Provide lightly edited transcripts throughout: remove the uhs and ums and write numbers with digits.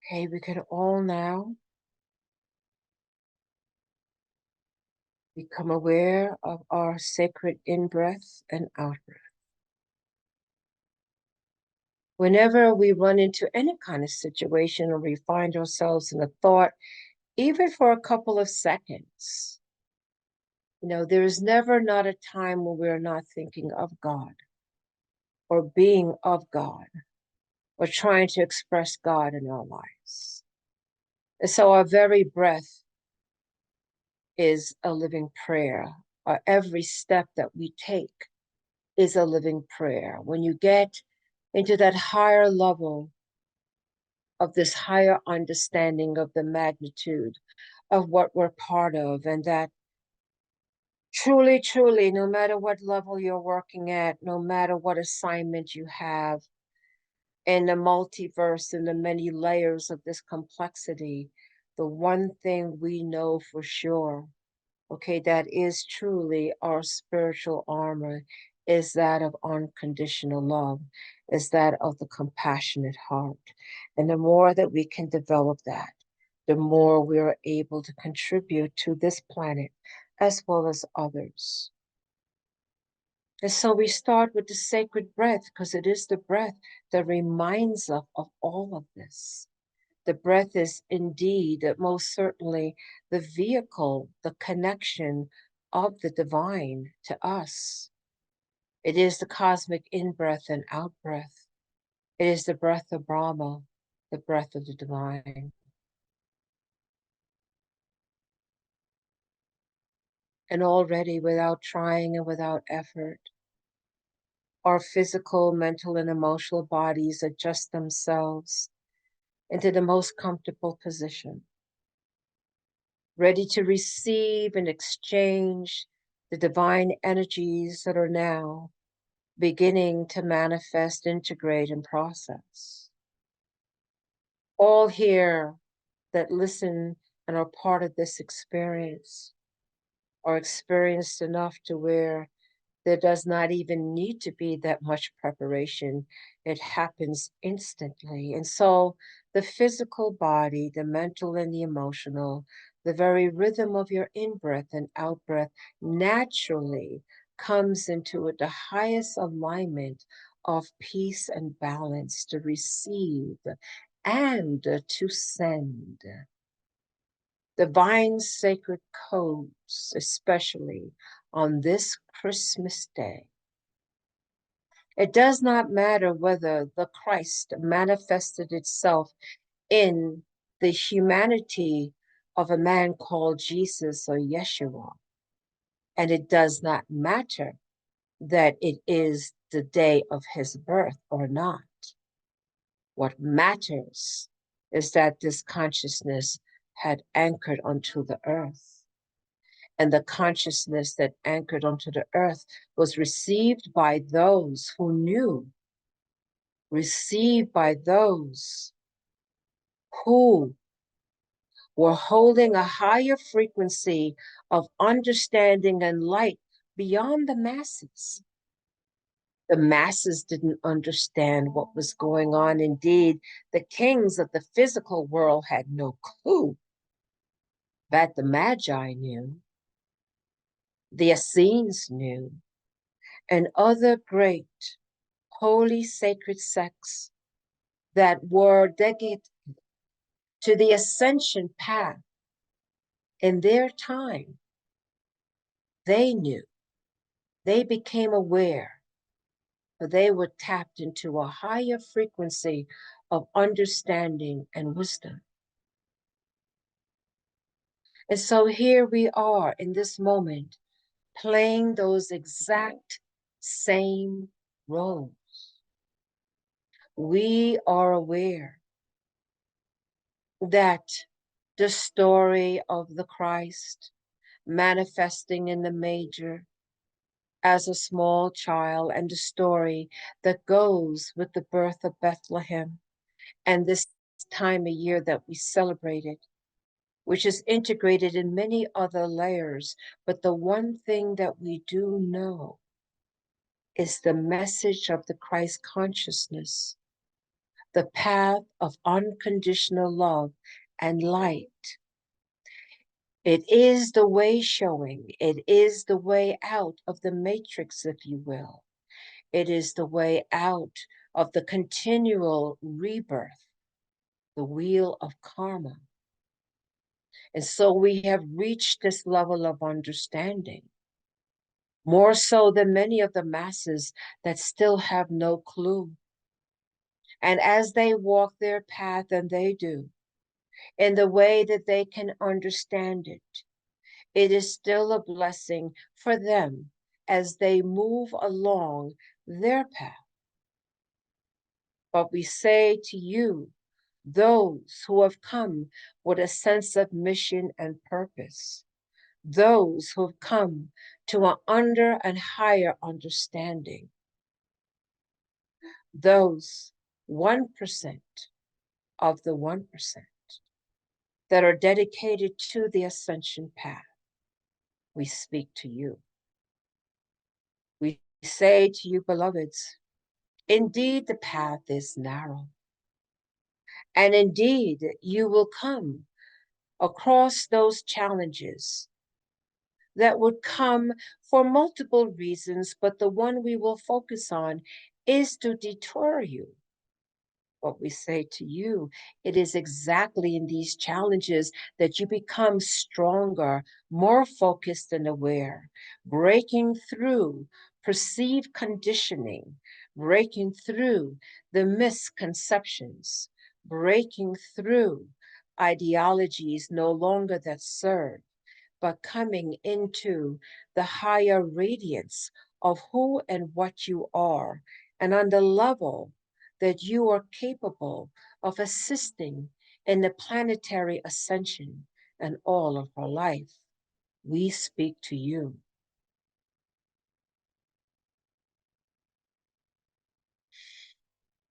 Okay, we can all now become aware of our sacred in-breath and out-breath. Whenever we run into any kind of situation or we find ourselves in a thought, even for a couple of seconds, there is never not a time when we're not thinking of God or being of God or trying to express God in our lives. And so our very breath is a living prayer. Every step that we take is a living prayer. When you get into that higher level of this higher understanding of the magnitude of what we're part of, and that truly, truly, no matter what level you're working at, no matter what assignment you have in the multiverse and the many layers of this complexity, the one thing we know for sure, okay, that is truly our spiritual armor, is that of unconditional love, is that of the compassionate heart. And the more that we can develop that, the more we are able to contribute to this planet as well as others. And so we start with the sacred breath, because it is the breath that reminds us of all of this. The breath is indeed, most certainly, the vehicle, the connection of the divine to us. It is the cosmic in-breath and out-breath. It is the breath of Brahma, the breath of the divine. And already, without trying and without effort, our physical, mental, and emotional bodies adjust themselves into the most comfortable position, ready to receive and exchange the divine energies that are now beginning to manifest, integrate, and process. All here that listen and are part of this experience are experienced enough to where there does not even need to be that much preparation. It happens instantly. And so the physical body, the mental and the emotional, the very rhythm of your in-breath and out-breath naturally comes into the highest alignment of peace and balance to receive and to send divine sacred codes, especially on this Christmas day. It does not matter whether the Christ manifested itself in the humanity of a man called Jesus or Yeshua. And it does not matter that it is the day of his birth or not. What matters is that this consciousness had anchored onto the earth. And the consciousness that anchored onto the earth was received by those who knew, received by those who were holding a higher frequency of understanding and light beyond the masses. The masses didn't understand what was going on. Indeed, the kings of the physical world had no clue that the Magi knew, the Essenes knew, and other great holy sacred sects that were dedicated to the ascension path in their time. They knew, they became aware, for they were tapped into a higher frequency of understanding and wisdom. And so here we are in this moment, playing those exact same roles. We are aware that the story of the Christ manifesting in the manger as a small child, and the story that goes with the birth of Bethlehem and this time of year that we celebrated, which is integrated in many other layers. But the one thing that we do know is the message of the Christ consciousness, the path of unconditional love and light. It is the way showing. It is the way out of the matrix, if you will. It is the way out of the continual rebirth, the wheel of karma. And so we have reached this level of understanding, more so than many of the masses that still have no clue. And as they walk their path, and they do, in the way that they can understand it, it is still a blessing for them as they move along their path. But we say to you, those who have come with a sense of mission and purpose, those who have come to an under and higher understanding, those 1% of the 1% that are dedicated to the ascension path, we speak to you. We say to you, beloveds, indeed the path is narrow, and indeed you will come across those challenges that would come for multiple reasons, but the one we will focus on is to deter you. What we say to you, it is exactly in these challenges that you become stronger, more focused and aware, breaking through perceived conditioning, breaking through the misconceptions, breaking through ideologies no longer that serve, but coming into the higher radiance of who and what you are, and on the level that you are capable of assisting in the planetary ascension and all of our life. We speak to you.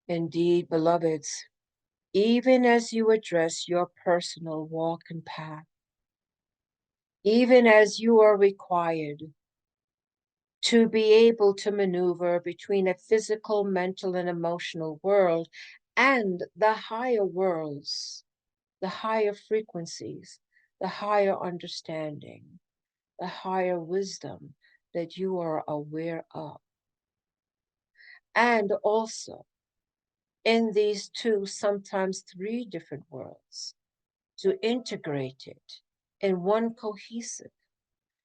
Indeed, beloveds, even as you address your personal walk and path, even as you are required to be able to maneuver between a physical, mental, and emotional world and the higher worlds, the higher frequencies, the higher understanding, the higher wisdom that you are aware of. And also in these two, sometimes three different worlds, to integrate it in one cohesive,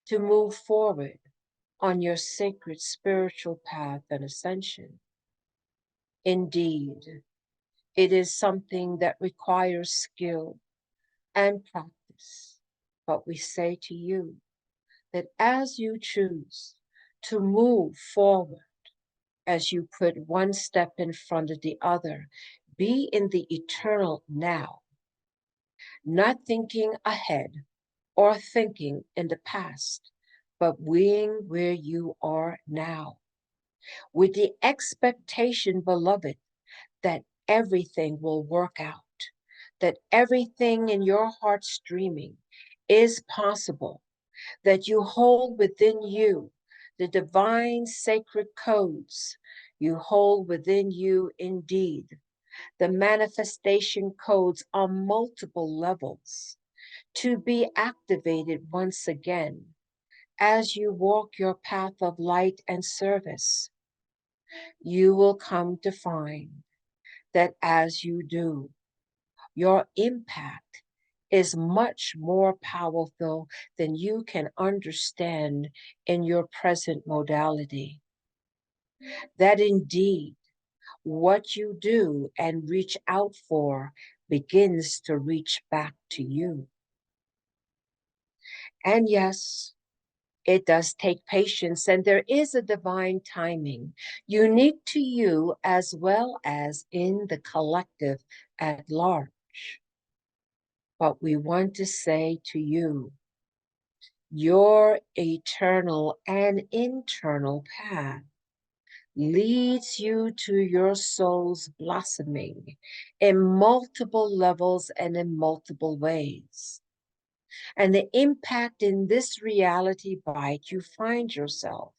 to move forward on your sacred spiritual path and ascension. Indeed, it is something that requires skill and practice. But we say to you that as you choose to move forward, as you put one step in front of the other, be in the eternal now, not thinking ahead or thinking in the past, but being where you are now, with the expectation, beloved, that everything will work out, that everything in your heart's dreaming is possible, that you hold within you the divine sacred codes. You hold within you indeed the manifestation codes on multiple levels to be activated once again as you walk your path of light and service. You will come to find that as you do, your impact is much more powerful than you can understand in your present modality. That indeed, what you do and reach out for begins to reach back to you. And yes, it does take patience, and there is a divine timing, unique to you as well as in the collective at large. But we want to say to you, your eternal and internal path leads you to your soul's blossoming in multiple levels and in multiple ways. And the impact in this reality bite you find yourself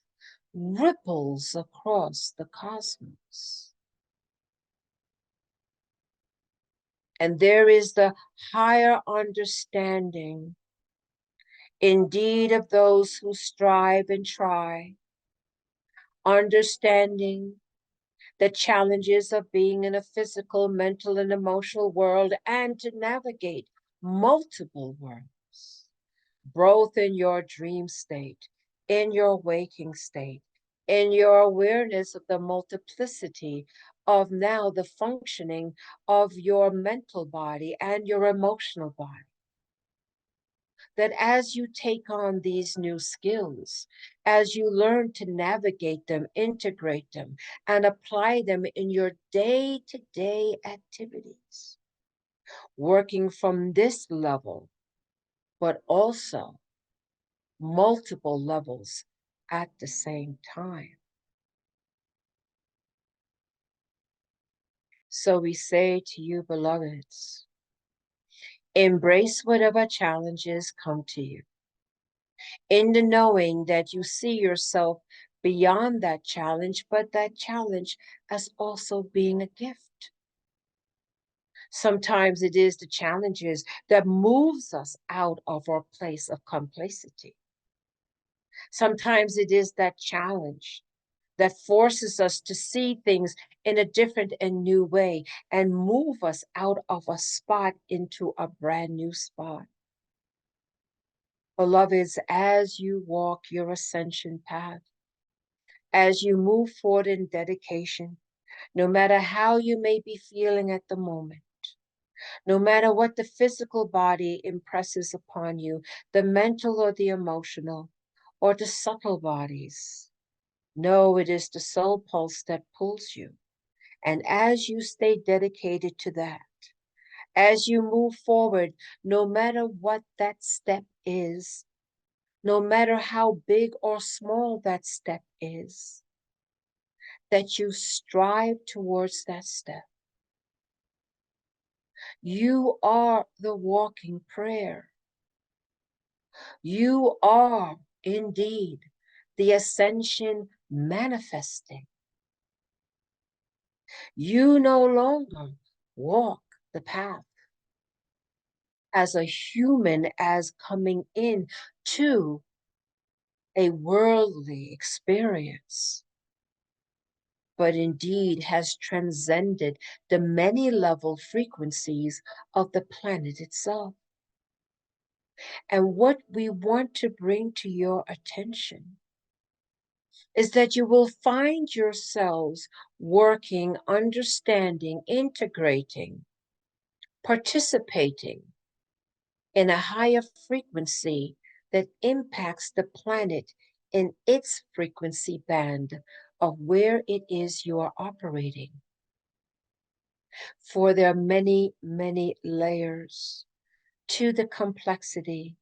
ripples across the cosmos. And there is the higher understanding, indeed, of those who strive and try, understanding the challenges of being in a physical, mental, and emotional world, and to navigate multiple worlds, both in your dream state, in your waking state, in your awareness of the multiplicity of now the functioning of your mental body and your emotional body. That as you take on these new skills, as you learn to navigate them, integrate them, and apply them in your day-to-day activities, working from this level, but also multiple levels at the same time. So we say to you, beloveds, embrace whatever challenges come to you, in the knowing that you see yourself beyond that challenge, but that challenge as also being a gift. Sometimes it is the challenges that moves us out of our place of complacency. Sometimes it is that challenge that forces us to see things in a different and new way and move us out of a spot into a brand new spot. Beloveds, as you walk your ascension path, as you move forward in dedication, no matter how you may be feeling at the moment, no matter what the physical body impresses upon you, the mental or the emotional, or the subtle bodies, know it is the soul pulse that pulls you. And as you stay dedicated to that, as you move forward, no matter what that step is, no matter how big or small that step is, that you strive towards that step. You are the walking prayer. You are indeed the ascension manifesting. You no longer walk the path as a human, as coming in to a worldly experience, but indeed has transcended the many level frequencies of the planet itself. And what we want to bring to your attention is that you will find yourselves working, understanding, integrating, participating in a higher frequency that impacts the planet in its frequency band of where it is you are operating. For there are many, many layers to the complexity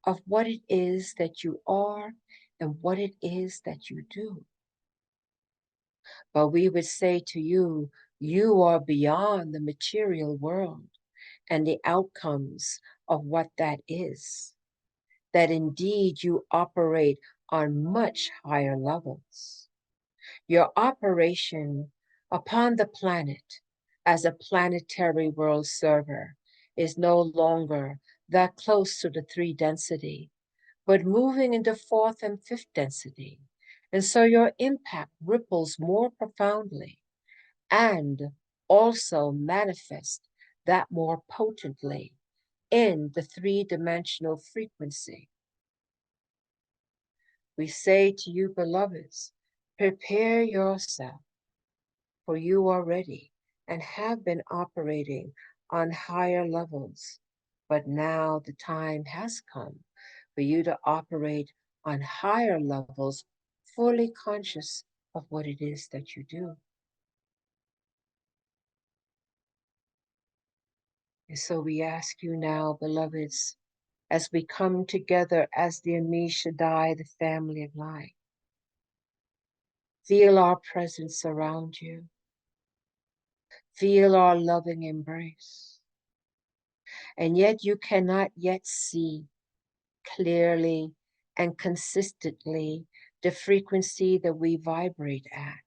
of what it is that you are and what it is that you do. But we would say to you, you are beyond the material world and the outcomes of what that is. That indeed you operate on much higher levels. Your operation upon the planet as a planetary world server is no longer that close to the 3 density, but moving into 4th and 5th density. And so your impact ripples more profoundly and also manifest that more potently in the 3-dimensional frequency. We say to you, beloveds, prepare yourself, for you are ready and have been operating on higher levels. But now the time has come for you to operate on higher levels, fully conscious of what it is that you do. And so we ask you now, beloveds, as we come together as the Ami Shaddai, the family of light, feel our presence around you. Feel our loving embrace. And yet you cannot yet see clearly and consistently the frequency that we vibrate at,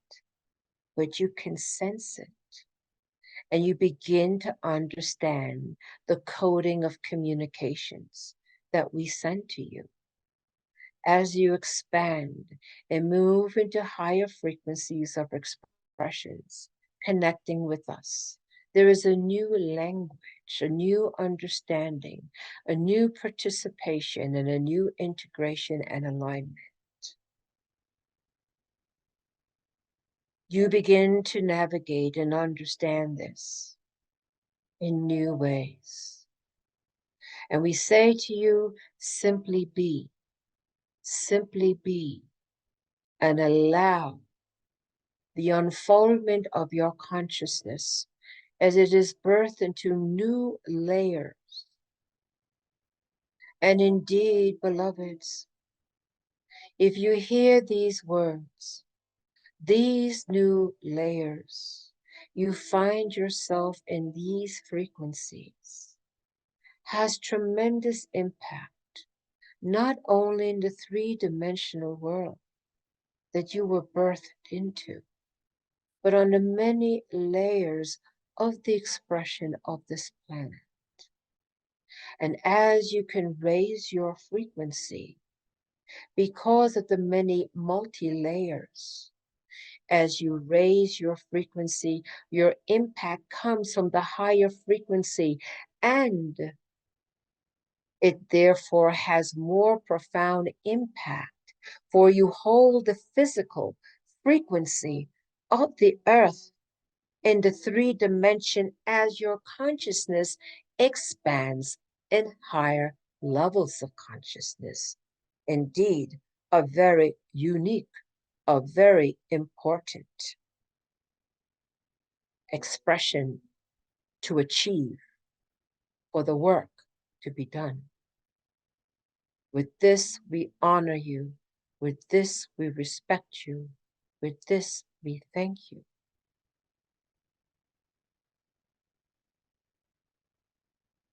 but you can sense it. and you begin to understand the coding of communications that we send to you. As you expand and move into higher frequencies of expressions, connecting with us, there is a new language, a new understanding, a new participation, and a new integration and alignment. You begin to navigate and understand this in new ways. And we say to you, simply be, and allow the unfoldment of your consciousness as it is birthed into new layers. And indeed, beloveds, if you hear these words, these new layers, you find yourself in these frequencies, has tremendous impact, not only in the three-dimensional world that you were birthed into, but on the many layers of the expression of this planet. And as you can raise your frequency because of the many multi-layers, as you raise your frequency, your impact comes from the higher frequency, and it therefore has more profound impact, for you hold the physical frequency of the earth in the three dimension as your consciousness expands in higher levels of consciousness. Indeed, a very unique, a very important expression to achieve for the work to be done. With this, we honor you. With this, we respect you. With this, we thank you.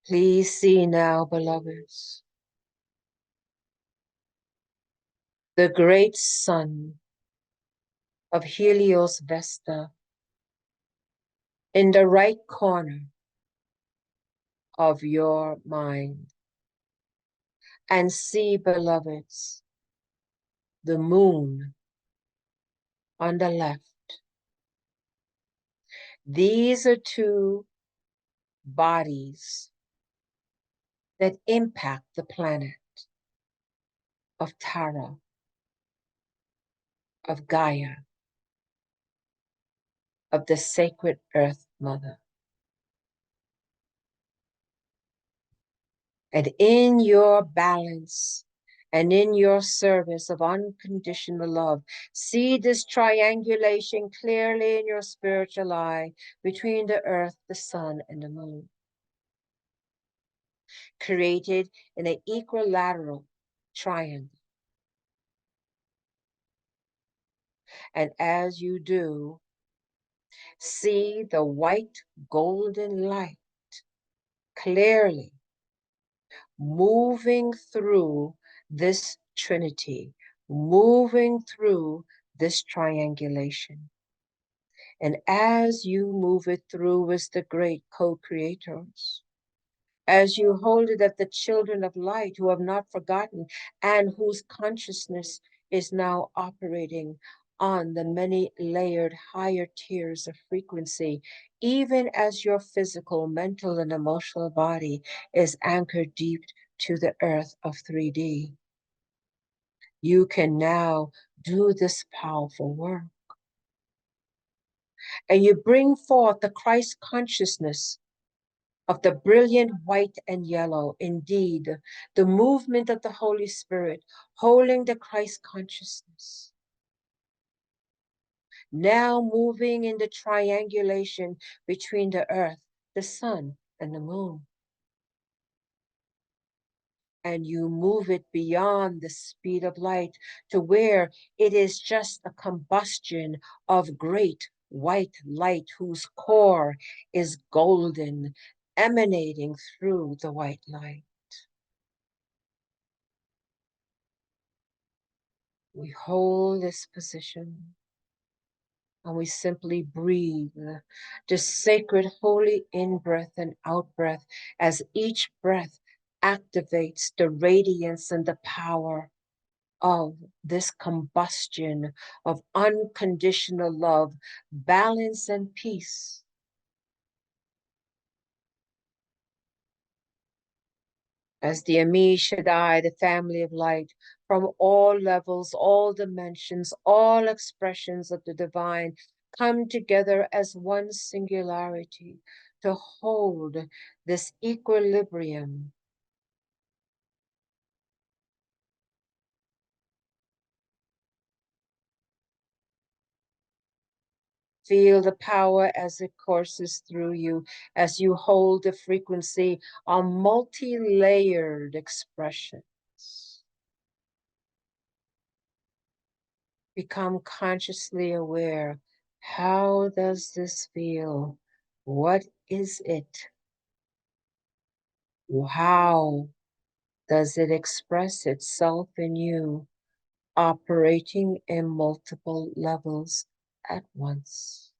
Please see now, beloveds, the great sun of Helios Vesta in the right corner of your mind. And see, beloveds, the moon on the left. These are two bodies that impact the planet of Tara, of Gaia, of the sacred Earth Mother. And in your balance and in your service of unconditional love, see this triangulation clearly in your spiritual eye between the earth, the sun, and the moon, created in an equilateral triangle. And as you do, see the white golden light clearly moving through this trinity, moving through this triangulation. And as you move it through as the great co-creators, as you hold it at the children of light who have not forgotten and whose consciousness is now operating on the many layered higher tiers of frequency, even as your physical, mental, and emotional body is anchored deep to the earth of 3D. You can now do this powerful work. And you bring forth the Christ consciousness of the brilliant white and yellow, indeed, the movement of the Holy Spirit, holding the Christ consciousness. Now moving in the triangulation between the earth, the sun, and the moon. And you move it beyond the speed of light to where it is just a combustion of great white light whose core is golden, emanating through the white light. We hold this position And we simply breathe this sacred, holy in breath and out breath as each breath activates the radiance and the power of this combustion of unconditional love, balance, and peace. As the Ami Shaddai, the family of light, from all levels, all dimensions, all expressions of the divine, come together as one singularity to hold this equilibrium. Feel the power as it courses through you, as you hold the frequency on multi-layered expressions. Become consciously aware. How does this feel? What is it? How does it express itself in you, operating in multiple levels at once?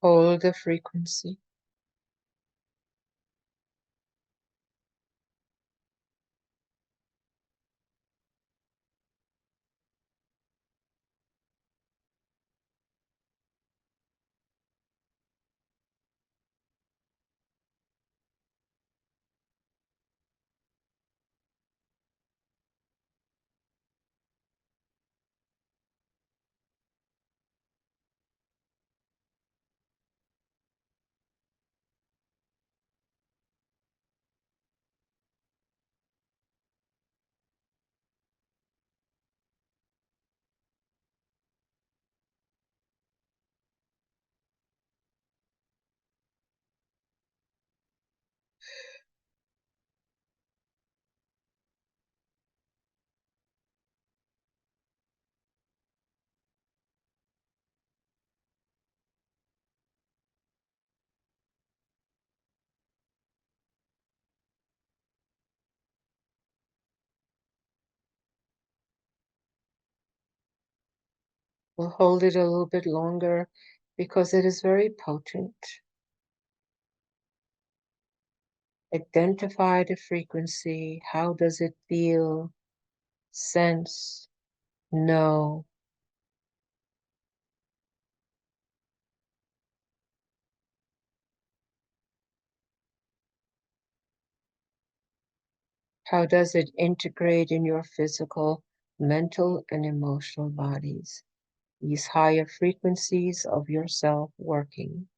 Hold the frequency. We'll hold it a little bit longer because it is very potent. Identify the frequency. How does it feel? Sense, know. How does it integrate in your physical, mental, and emotional bodies? These higher frequencies of yourself working.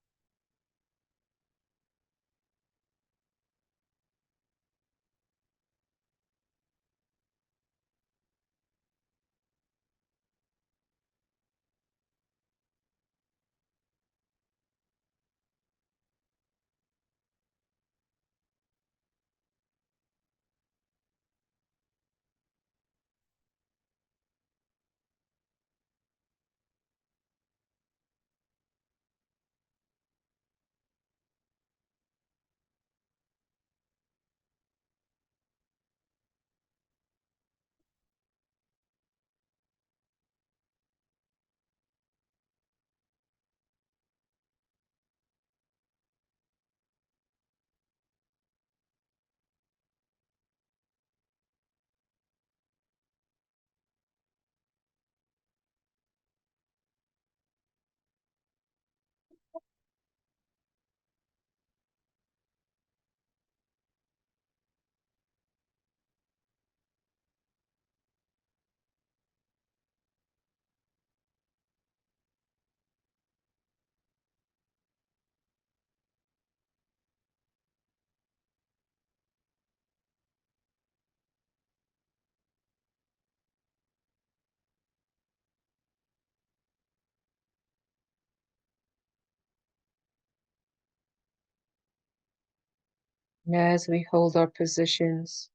And as we hold our positions,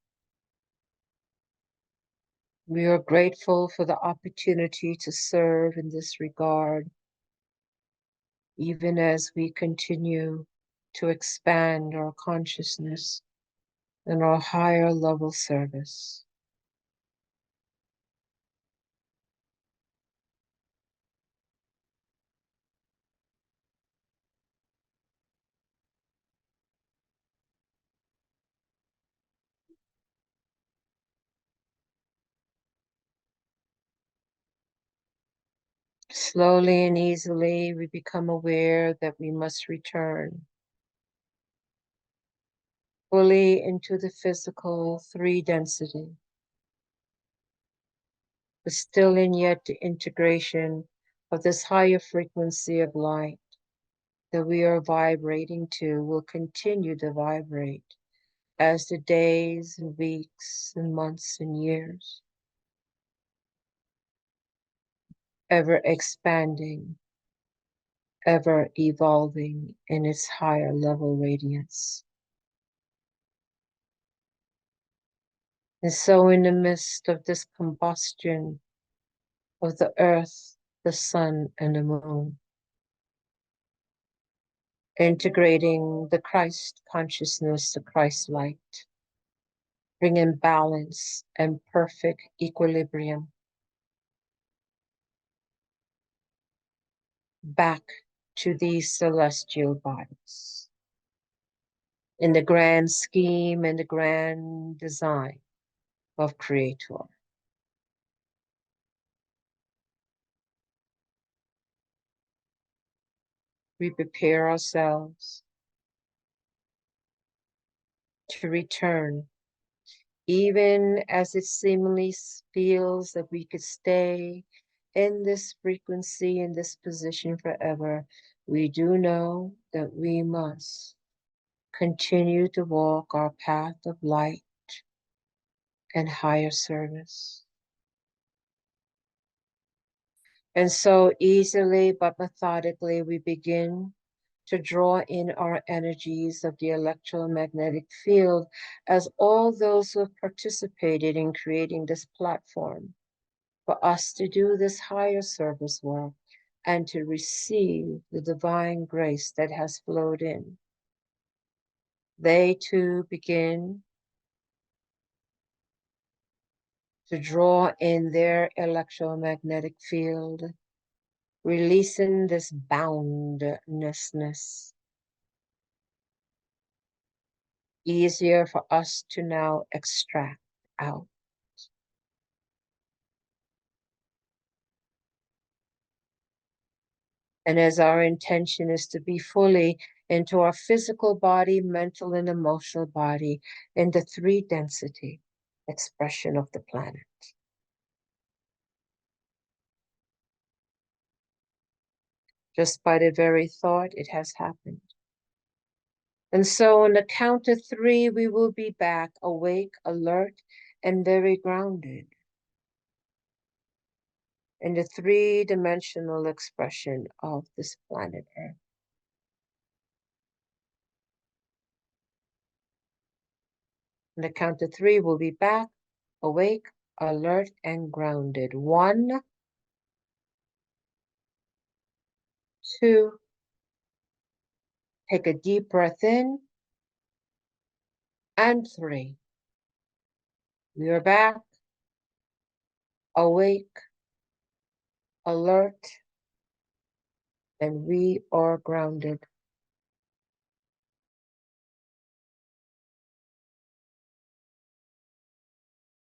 we are grateful for the opportunity to serve in this regard, even as we continue to expand our consciousness and our higher level service. Slowly and easily, we become aware that we must return fully into the physical three density, the still and yet the integration of this higher frequency of light that we are vibrating to will continue to vibrate as the days and weeks and months and years, ever expanding, ever evolving in its higher level radiance. And so, in the midst of this combustion of the earth, the sun, and the moon, integrating the Christ consciousness, the Christ light, bringing balance and perfect equilibrium back to these celestial bodies in the grand scheme and the grand design of Creator. We prepare ourselves to return, even as it seemingly feels that we could stay in this frequency, in this position forever. We do know that we must continue to walk our path of light and higher service. And so easily but methodically, we begin to draw in our energies of the electromagnetic field as all those who have participated in creating this platform for us to do this higher service work and to receive the divine grace that has flowed in. They too begin to draw in their electromagnetic field, releasing this boundlessness, easier for us to now extract out. And as our intention is to be fully into our physical body, mental and emotional body, in the three density expression of the planet. Just by the very thought, it has happened. And so on the count of three, we will be back awake, alert, and very grounded in the three-dimensional expression of this planet Earth. On the count of three, we'll be back, awake, alert, and grounded. 1, 2, take a deep breath in, and 3. We are back, awake, alert, and we are grounded.